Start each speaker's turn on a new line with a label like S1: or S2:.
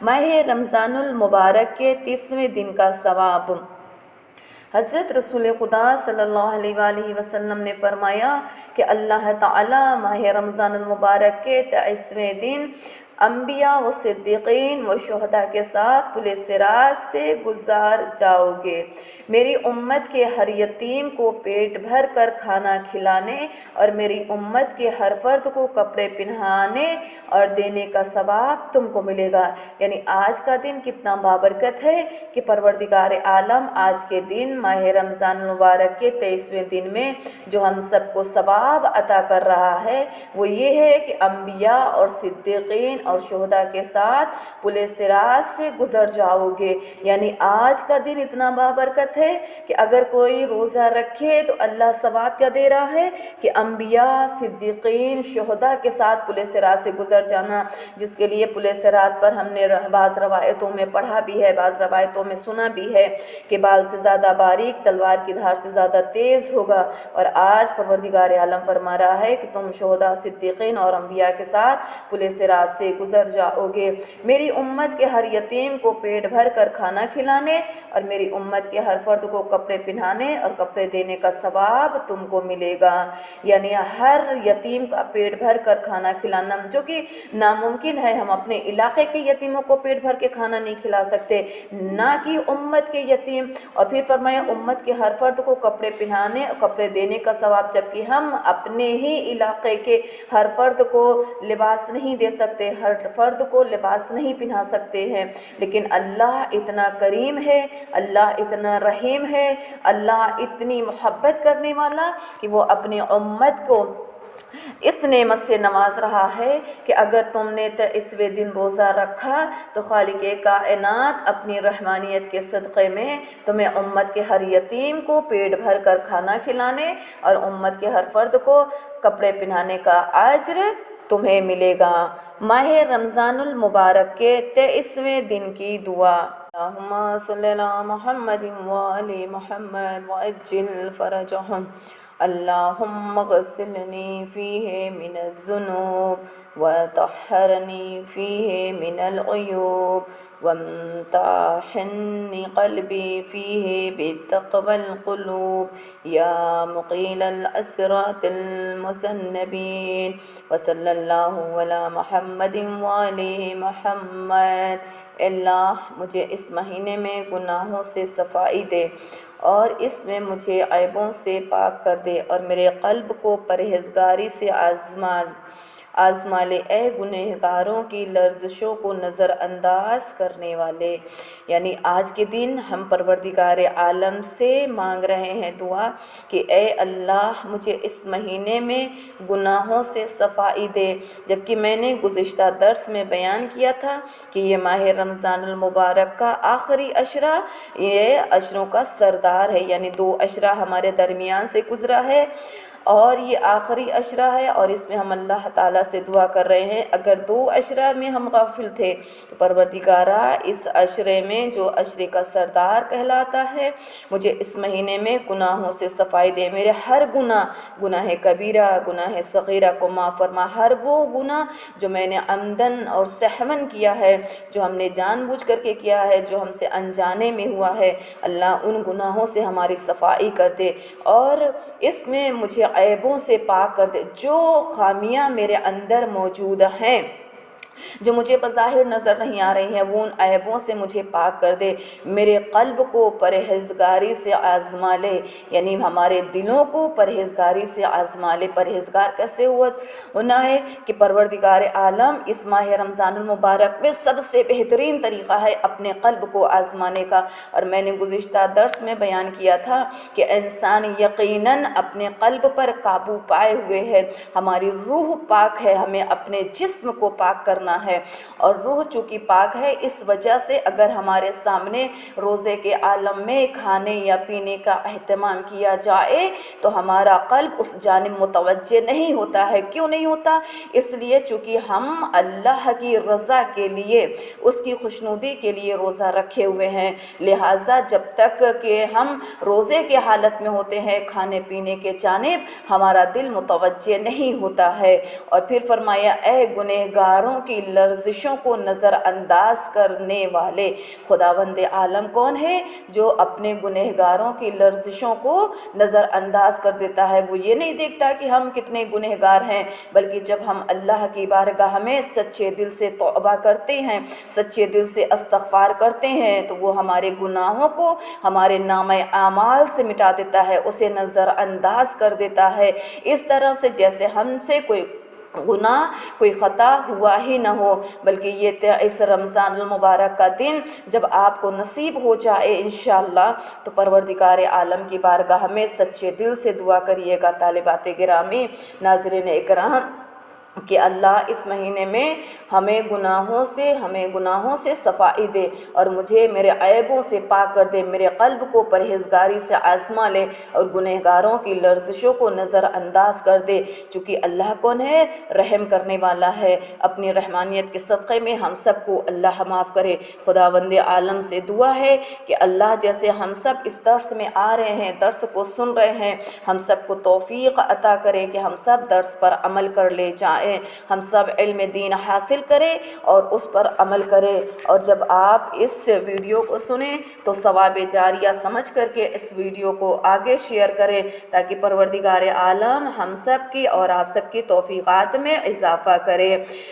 S1: ماہ رمضان المبارک کے 30ویں دن کا ثواب۔ حضرت رسول خدا صلی اللہ علیہ وآلہ وسلم نے فرمایا کہ اللہ تعالی ماہ رمضان المبارک کے 23ویں دن انبیاء و صدیقین و شہداء کے ساتھ پل صراط سے گزار جاؤ گے۔ میری امت کے ہر یتیم کو پیٹ بھر کر کھانا کھلانے اور میری امت کے ہر فرد کو کپڑے پہنانے اور دینے کا ثواب تم کو ملے گا۔ یعنی آج کا دن کتنا بابرکت ہے کہ پروردگار عالم آج کے دن ماہ رمضان المبارک کے 23ویں دن میں جو ہم سب کو ثواب عطا کر رہا ہے وہ یہ ہے کہ انبیاء اور صدیقین اور شہداء کے ساتھ پل صراط سے گزر جاؤ گے۔ یعنی آج کا دن اتنا بابرکت ہے کہ اگر کوئی روزہ رکھے تو اللہ ثواب کیا دے رہا ہے کہ انبیاء، صدیقین، شہداء کے ساتھ پل صراط سے گزر جانا، جس کے لیے پل صراط پر ہم نے بعض روایتوں میں پڑھا بھی ہے، بعض روایتوں میں سنا بھی ہے کہ بال سے زیادہ باریک، تلوار کی دھار سے زیادہ تیز ہوگا۔ اور آج پروردگار عالم فرما رہا ہے کہ تم شہداء، صدیقین اور انبیاء کے ساتھ پل صراط سے گزر جاؤ گے۔ میری امت کے ہر یتیم کو پیٹ بھر کر کھانا کھلانے اور میری امت کے ہر فرد کو کپڑے پہنانے اور کپڑے دینے کا ثواب تم کو ملے گا۔ یعنی ہر یتیم کا پیٹ بھر کر کھانا کھلانا، جو کہ ناممکن ہے، ہم اپنے علاقے کے یتیموں کو پیٹ بھر کے کھانا نہیں کھلا سکتے، نہ کہ امت کے یتیم۔ اور پھر فرمایا امت کے ہر فرد کو کپڑے پہنانے اور کپڑے دینے کا ثواب، جبکہ ہم اپنے ہی علاقے کے ہر فرد کو لباس نہیں دے سکتے، ہر فرد کو لباس نہیں پہنا سکتے ہیں، لیکن اللہ اتنا کریم ہے، اللہ اتنا رحیم ہے، اللہ اتنی محبت کرنے والا کہ وہ اپنی امت کو اس نعمت سے نواز رہا ہے کہ اگر تم نے 23ویں دن روزہ رکھا تو خالق کائنات اپنی رحمانیت کے صدقے میں تمہیں امت کے ہر یتیم کو پیٹ بھر کر کھانا کھلانے اور امت کے ہر فرد کو کپڑے پہنانے کا اجر تمہیں ملے گا۔ ماہ رمضان المبارک کے 23ویں دن کی دعا۔ اللہم صلی علی محمد وآل محمد وعجل فرجہم۔ اللہم اغسلنی فیہ من الذنوب وطہرنی فیہ من العیوب وامتحن قلبی فیہ بتقوی القلوب یا مقیل الاسرات المذنبین وصلی اللہ علی محمد وآل محمد۔ اللہ مجھے اس مہینے میں گناہوں سے صفائی دے اور اس میں مجھے عیبوں سے پاک کر دے اور میرے قلب کو پرہیزگاری سے آزما لے، اے گنہگاروں کی لرزشوں کو نظر انداز کرنے والے۔ یعنی آج کے دن ہم پروردگار عالم سے مانگ رہے ہیں دعا کہ اے اللہ مجھے اس مہینے میں گناہوں سے صفائی دے، جبکہ میں نے گزشتہ درس میں بیان کیا تھا کہ یہ ماہ رمضان المبارک کا آخری عشرہ یہ عشروں کا سردار ہے، یعنی 2 عشرہ ہمارے درمیان سے گزرا ہے اور یہ آخری عشرہ ہے، اور اس میں ہم اللہ تعالیٰ سے دعا کر رہے ہیں اگر 2 عشرہ میں ہم غافل تھے تو پروردگارہ اس عشرے میں جو عشرے کا سردار کہلاتا ہے مجھے اس مہینے میں گناہوں سے صفائی دے، میرے ہر گناہ کبیرہ، گناہ صغیرہ کو معاف فرما، ہر وہ گناہ جو میں نے عمدن اور سہون کیا ہے، جو ہم نے جان بوجھ کر کے کیا ہے، جو ہم سے انجانے میں ہوا ہے، اللہ ان گناہوں سے ہماری صفائی کر دے اور اس میں مجھے عیبوں سے پاک کر دے، جو خامیاں میرے اندر موجود ہیں جو مجھے بظاہر نظر نہیں آ رہی ہیں، وہ ان عیبوں سے مجھے پاک کر دے، میرے قلب کو پرہیزگاری سے آزما لے، یعنی ہمارے دلوں کو پرہیزگاری سے آزما لے۔ پرہیزگار کیسے ہونا ہے کہ پروردگار عالم اس ماہ رمضان المبارک میں سب سے بہترین طریقہ ہے اپنے قلب کو آزمانے کا، اور میں نے گزشتہ درس میں بیان کیا تھا کہ انسان یقیناً اپنے قلب پر قابو پائے ہوئے ہے، ہماری روح پاک ہے، ہمیں اپنے جسم کو پاک کرنا ہے، اور روح چونکہ پاک ہے اس وجہ سے اگر ہمارے سامنے روزے کے عالم میں کھانے یا پینے کا اہتمام کیا جائے تو ہمارا قلب اس جانب متوجہ نہیں ہوتا ہے۔ کیوں نہیں ہوتا؟ اس لیے چونکہ ہم اللہ کی رضا کے لیے، اس کی خوشنودی کے لیے روزہ رکھے ہوئے ہیں، لہٰذا جب تک کہ ہم روزے کے حالت میں ہوتے ہیں کھانے پینے کے جانب ہمارا دل متوجہ نہیں ہوتا ہے۔ اور پھر فرمایا اے گنہگاروں کی کی لرزشوں کو نظر انداز کرنے والے۔ خداوند عالم کون ہے؟ جو اپنے گنہگاروں کی لرزشوں کو نظر انداز کر دیتا ہے۔ وہ یہ نہیں دیکھتا کہ ہم کتنے گنہگار ہیں، بلکہ جب ہم اللہ کی بارگاہ میں سچے دل سے توبہ کرتے ہیں، سچے دل سے استغفار کرتے ہیں، تو وہ ہمارے گناہوں کو ہمارے نامہ اعمال سے مٹا دیتا ہے، اسے نظر انداز کر دیتا ہے، اس طرح سے جیسے ہم سے کوئی گناہ کوئی خطا ہوا ہی نہ ہو۔ بلکہ یہ اس رمضان المبارک کا دن جب آپ کو نصیب ہو جائے انشاءاللہ، تو پروردگار عالم کی بارگاہ میں سچے دل سے دعا کریے گا۔ طالبات گرامی، ناظرین اکرام، کہ اللہ اس مہینے میں ہمیں گناہوں سے صفائی دے، اور مجھے میرے عیبوں سے پاک کر دے، میرے قلب کو پرہیزگاری سے آزما لے اور گنہگاروں کی لرزشوں کو نظر انداز کر دے، چونکہ اللہ کون ہے؟ رحم کرنے والا ہے۔ اپنی رحمانیت کے صدقے میں ہم سب کو اللہ معاف کرے۔ خداوند عالم سے دعا ہے کہ اللہ جیسے ہم سب اس درس میں آ رہے ہیں، درس کو سن رہے ہیں، ہم سب کو توفیق عطا کرے کہ ہم سب درس پر عمل کر لے جائیں، ہم سب علم دین حاصل کریں اور اس پر عمل کریں۔ اور جب آپ اس ویڈیو کو سنیں تو ثواب جاریہ سمجھ کر کے اس ویڈیو کو آگے شیئر کریں، تاکہ پروردگار عالم ہم سب کی اور آپ سب کی توفیقات میں اضافہ کرے۔